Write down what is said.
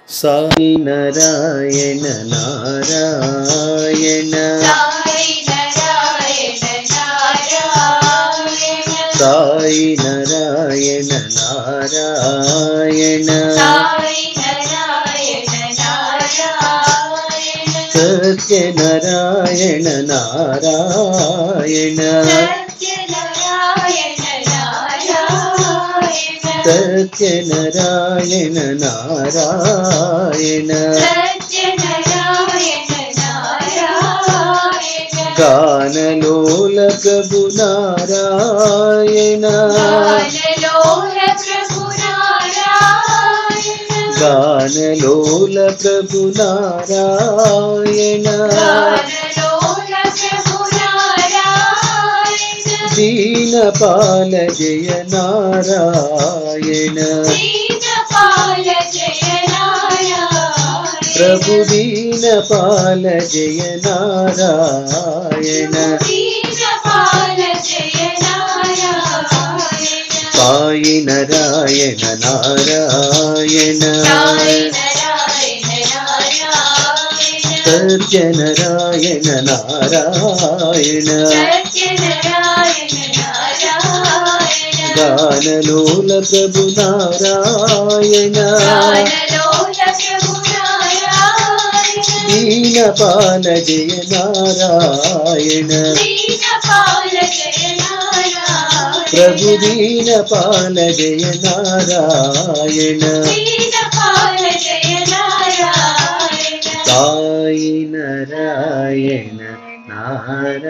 Sai Narayan Narayan Sai Narayan Narayan Sai Narayan Narayan Sai Narayan Narayan Satya Narayan Narayan Satya Narayan Narayan Satya Narayan Narayan Satya Narayan Narayan गानलोल Prabhu Narayan गानलोल Prabhu Narayan गानलोल Prabhu Narayan गानलोल Prabhu Narayan Dinpal Jai Narayan Dinpal Jai Narayan Prabhu Dinpal Jai Narayan Dinpal Jai Narayan Sai Narayan Narayan Sai Narayan Narayan Satya Narayan Narayan Satya Narayan Narayan गानलोल Prabhu Narayan गानलोल Prabhu Narayan Dinpal Jai Narayan Dinpal Jai Narayan Prabhu Dinpal Jai Narayan Dinpal Jai Narayan Sai Narayan Narayan